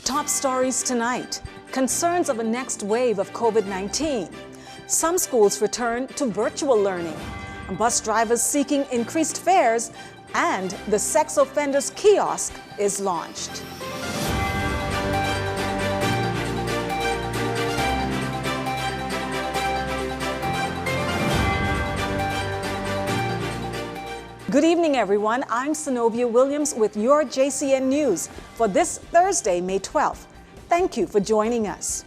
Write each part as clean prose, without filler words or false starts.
Top stories tonight. Concerns of a next wave of COVID-19. Some schools return to virtual learning. Bus drivers seeking increased fares, and the sex offenders kiosk is launched. Good evening, everyone. I'm Zenobia Williams with your JCN News for this Thursday, May 12th. Thank you for joining us.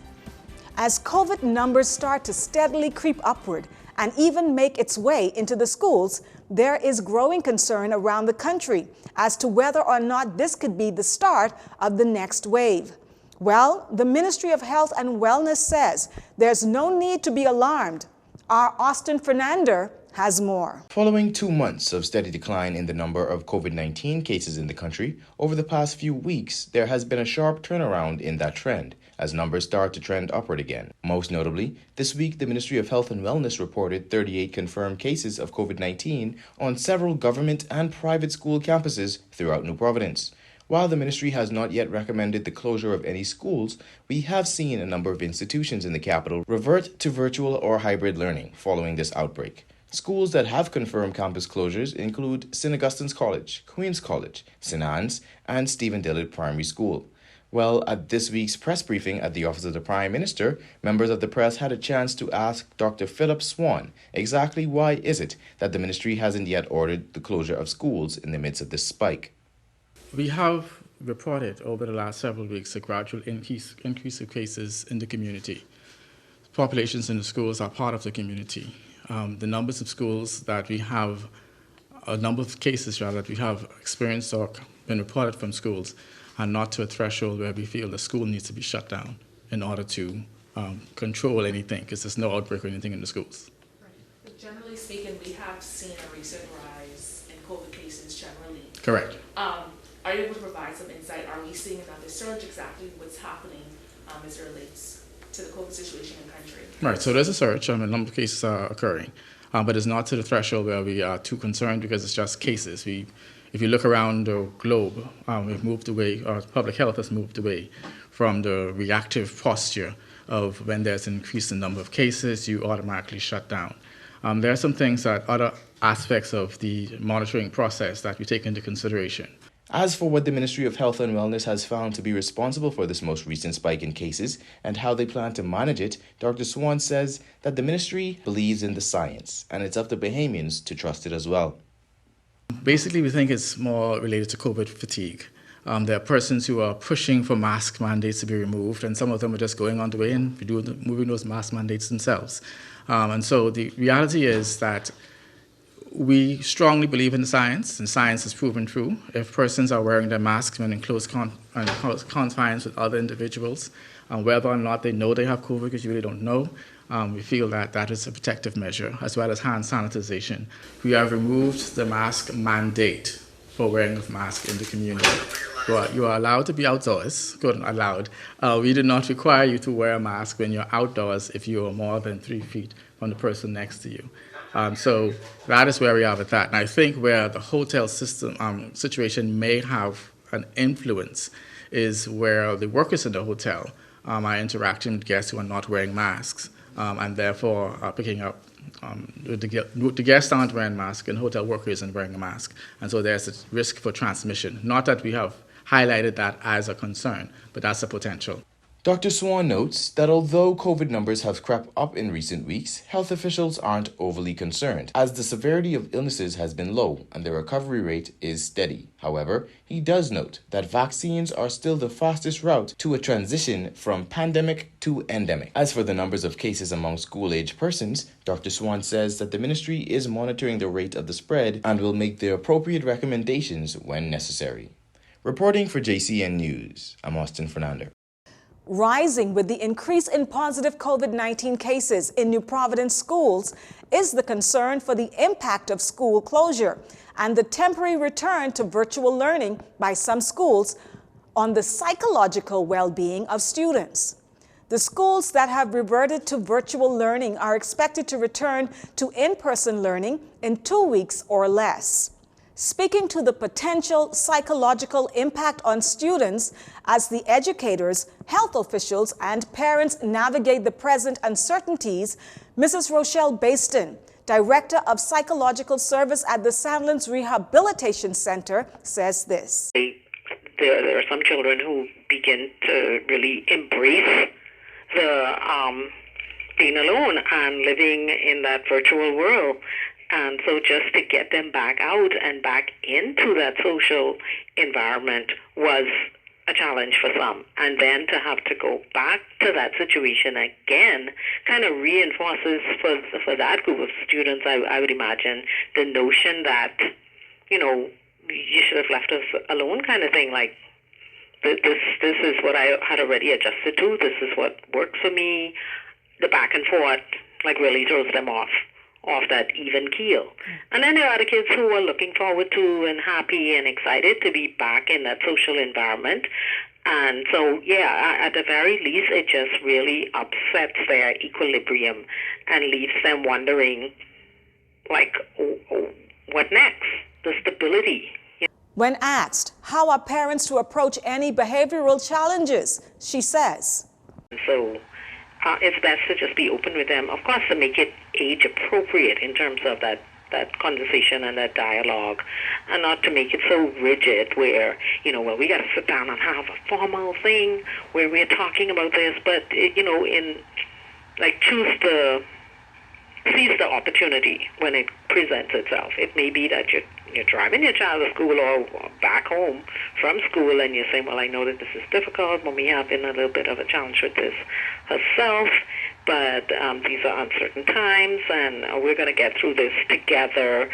As COVID numbers start to steadily creep upward and even make its way into the schools, there is growing concern around the country as to whether or not this could be the start of the next wave. Well, the Ministry of Health and Wellness says there's no need to be alarmed. Our Austin Fernander has more. Following 2 months of steady decline in the number of COVID-19 cases in the country, over the past few weeks, there has been a sharp turnaround in that trend as numbers start to trend upward again. Most notably, this week the Ministry of Health and Wellness reported 38 confirmed cases of COVID-19 on several government and private school campuses throughout New Providence. While the ministry has not yet recommended the closure of any schools, we have seen a number of institutions in the capital revert to virtual or hybrid learning following this outbreak. Schools that have confirmed campus closures include St. Augustine's College, Queen's College, St. Anne's, and Stephen Dillard Primary School. Well, at this week's press briefing at the Office of the Prime Minister, members of the press had a chance to ask Dr. Philip Swan exactly why is it that the ministry hasn't yet ordered the closure of schools in the midst of this spike. We have reported over the last several weeks a gradual increase of cases in the community. Populations in the schools are part of the community. The numbers of schools that we have, a number of cases rather, that we have experienced or been reported from schools are not to a threshold where we feel the school needs to be shut down in order to control anything, because there's no outbreak or anything in the schools. Right. But generally speaking, we have seen a recent rise in COVID cases generally. Correct. Are you able to provide some insight? Are we seeing another surge? Exactly what's happening as it relates to the COVID situation in the country? Right, so there's a surge. A number of cases are occurring, but it's not to the threshold where we are too concerned because it's just cases. If you look around the globe, we've moved away, or public health has moved away from the reactive posture of when there's an increase in number of cases, you automatically shut down. There are some things that other aspects of the monitoring process that we take into consideration. As for what the Ministry of Health and Wellness has found to be responsible for this most recent spike in cases and how they plan to manage it, Dr. Swan says that the ministry believes in the science and it's up to Bahamians to trust it as well. Basically, we think it's more related to COVID fatigue. There are persons who are pushing for mask mandates to be removed, and some of them are just going on the way and moving those mask mandates themselves. And so the reality is that we strongly believe in the science, and science has proven true. If persons are wearing their masks when in close confines with other individuals, whether or not they know they have COVID, because you really don't know, we feel that that is a protective measure, as well as hand sanitization. We have removed the mask mandate for wearing a mask in the community. You are allowed to be outdoors, allowed. We do not require you to wear a mask when you're outdoors if you are more than 3 feet from the person next to you. So that is where we are with that. And I think where the hotel system situation may have an influence is where the workers in the hotel are interacting with guests who are not wearing masks and therefore are picking up the guests aren't wearing masks and hotel workers aren't wearing a mask. And so there's a risk for transmission. Not that we have highlighted that as a concern, but that's a potential. Dr. Swan notes that although COVID numbers have crept up in recent weeks, health officials aren't overly concerned, as the severity of illnesses has been low and the recovery rate is steady. However, he does note that vaccines are still the fastest route to a transition from pandemic to endemic. As for the numbers of cases among school-age persons, Dr. Swan says that the ministry is monitoring the rate of the spread and will make the appropriate recommendations when necessary. Reporting for JCN News, I'm Austin Fernander. Rising with the increase in positive COVID-19 cases in New Providence schools is the concern for the impact of school closure and the temporary return to virtual learning by some schools on the psychological well-being of students. The schools that have reverted to virtual learning are expected to return to in-person learning in 2 weeks or less. speaking to the potential psychological impact on students as the educators, health officials, and parents navigate the present uncertainties, Mrs. Rochelle Baston, Director of Psychological Service at the Sandlands Rehabilitation Center, says this. There are some children who begin to really embrace the being alone and living in that virtual world. And so just to get them back out and back into that social environment was a challenge for some. And then to have to go back to that situation again kind of reinforces for that group of students, I would imagine, the notion that, you should have left us alone kind of thing. Like, this is what I had already adjusted to. This is what worked for me. The back and forth, really throws them off that even keel. And then there are the kids who are looking forward to and happy and excited to be back in that social environment. And so, at the very least, it just really upsets their equilibrium and leaves them wondering, what next? The stability. When asked how are parents to approach any behavioral challenges, she says. So it's best to just be open with them, of course, to make it age appropriate in terms of that conversation and that dialogue, and not to make it so rigid where, we got to sit down and have a formal thing where we're talking about this, but, seize the opportunity when it presents itself. It may be that you're driving your child to school or back home from school, and you're saying, well, I know that this is difficult. Mommy having a little bit of a challenge with this herself, but these are uncertain times, and we're going to get through this together.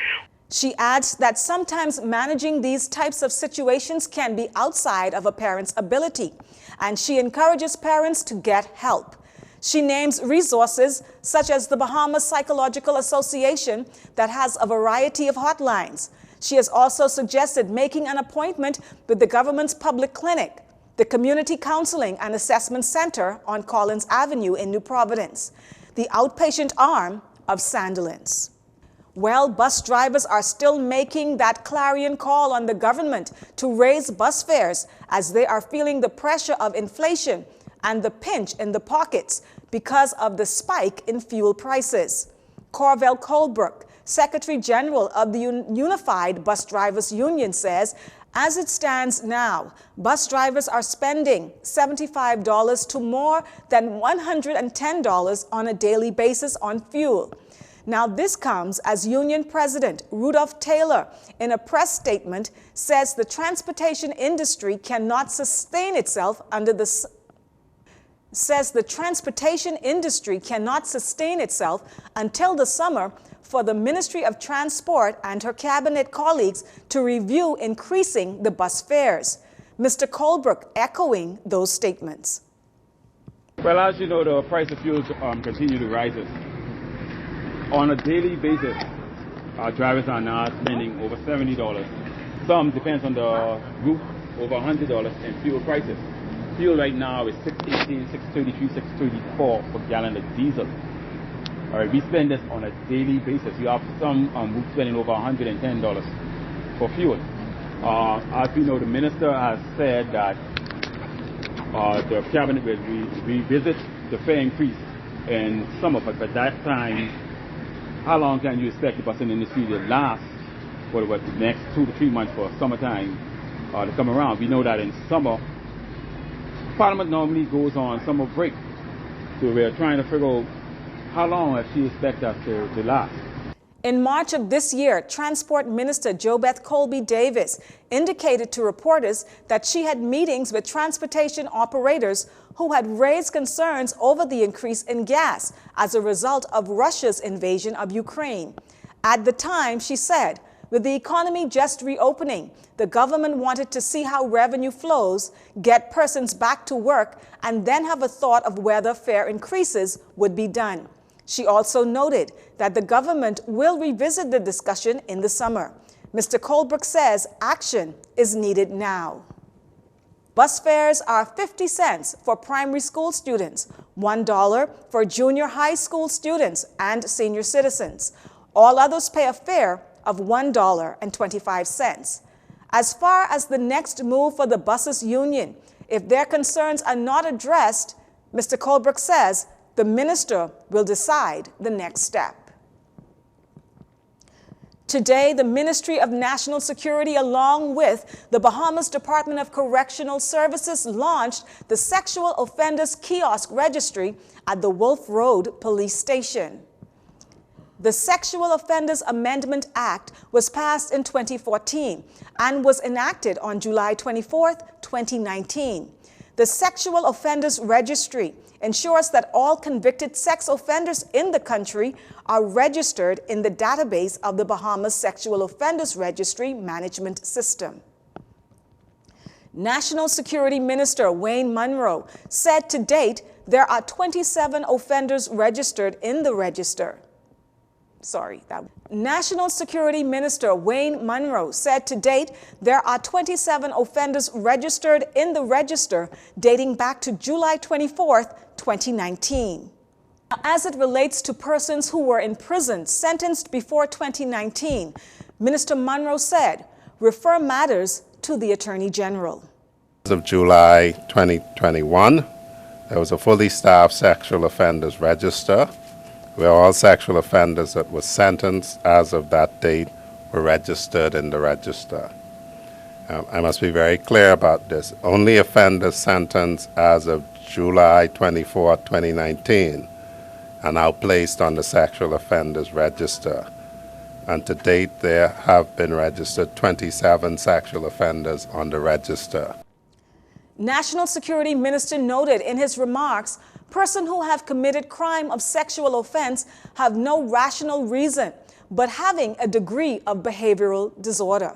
She adds that sometimes managing these types of situations can be outside of a parent's ability, and she encourages parents to get help. She names resources such as the Bahamas Psychological Association that has a variety of hotlines. She has also suggested making an appointment with the government's public clinic, the Community Counseling and Assessment Center on Collins Avenue in New Providence, the outpatient arm of Sandlands. Well, bus drivers are still making that clarion call on the government to raise bus fares as they are feeling the pressure of inflation and the pinch in the pockets because of the spike in fuel prices. Corvell Colebrook, Secretary General of the Unified Bus Drivers Union, says, as it stands now, bus drivers are spending $75 to more than $110 on a daily basis on fuel. Now, this comes as Union President Rudolph Taylor, in a press statement, says the transportation industry cannot sustain itself until the summer for the Ministry of Transport and her cabinet colleagues to review increasing the bus fares. Mr. Colebrook echoing those statements. Well, as you know, the price of fuel continue to rise. On a daily basis, our drivers are now spending over $70. Some, depends on the route, over $100 in fuel prices. Fuel right now is $6.18, $6.33, $6.34 per gallon of diesel. All right, we spend this on a daily basis. You have some routes spending over $110 for fuel. As we know, the minister has said that the cabinet will revisit the fare increase in summer, but by that time, how long can you expect the busing industry to last for the next 2 to 3 months for summertime to come around? We know that in summer, Parliament normally goes on summer break, so we're trying to figure out how long she expects us to last. In March of this year, Transport Minister JoBeth Colby Davis indicated to reporters that she had meetings with transportation operators who had raised concerns over the increase in gas as a result of Russia's invasion of Ukraine. At the time, she said, with the economy just reopening, the government wanted to see how revenue flows, get persons back to work, and then have a thought of whether fare increases would be done. She also noted that the government will revisit the discussion in the summer. Mr. Colebrook says action is needed now. Bus fares are 50 cents for primary school students, $1 for junior high school students and senior citizens. All others pay a fare of $1.25. As far as the next move for the buses union, if their concerns are not addressed, Mr. Colbrook says the minister will decide the next step. Today, the Ministry of National Security, along with the Bahamas Department of Correctional Services, launched the Sexual Offenders Kiosk Registry at the Wolf Road Police Station. The Sexual Offenders Amendment Act was passed in 2014 and was enacted on July 24, 2019. The Sexual Offenders Registry ensures that all convicted sex offenders in the country are registered in the database of the Bahamas Sexual Offenders Registry Management System. National Security Minister Wayne Munro said to date there are 27 offenders registered in the register. National Security Minister Wayne Munro said to date there are 27 offenders registered in the register dating back to July 24, 2019. As it relates to persons who were in prison sentenced before 2019, Minister Munro said, refer matters to the Attorney General. As of July 2021, there was a fully staffed sexual offenders register where all sexual offenders that were sentenced as of that date were registered in the register. I must be very clear about this. Only offenders sentenced as of July 24, 2019 are now placed on the sexual offenders register. And to date, there have been registered 27 sexual offenders on the register. National Security Minister noted in his remarks, persons who have committed crime of sexual offense have no rational reason, but having a degree of behavioral disorder.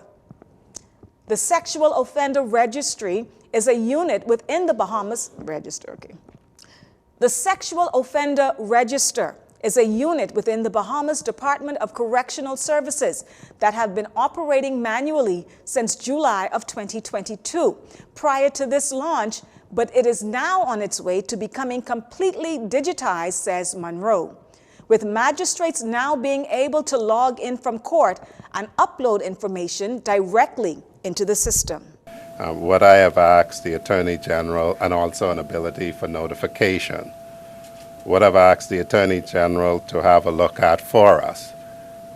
The Sexual Offender Registry is a unit within the Bahamas Register. The Sexual Offender Register is a unit within the Bahamas Department of Correctional Services that have been operating manually since July of 2022 prior to this launch, but it is now on its way to becoming completely digitized, says Munro, with magistrates now being able to log in from court and upload information directly into the system. What I have asked the Attorney General, and also an ability for notification, what I've asked the Attorney General to have a look at for us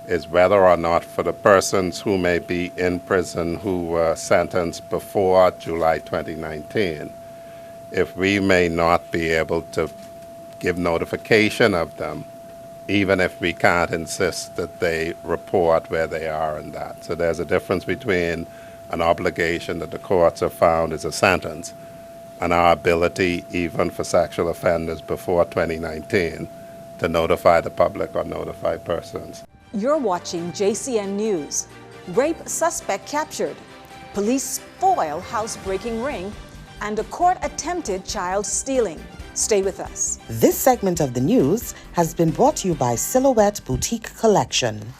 is whether or not for the persons who may be in prison who were sentenced before July 2019, if we may not be able to give notification of them, even if we can't insist that they report where they are in that. So there's a difference between an obligation that the courts have found is a sentence and our ability, even for sexual offenders before 2019, to notify the public or notify persons. You're watching JCN News. Rape suspect captured. Police foil housebreaking ring. And a court attempted child stealing. Stay with us. This segment of the news has been brought to you by Silhouette Boutique Collection.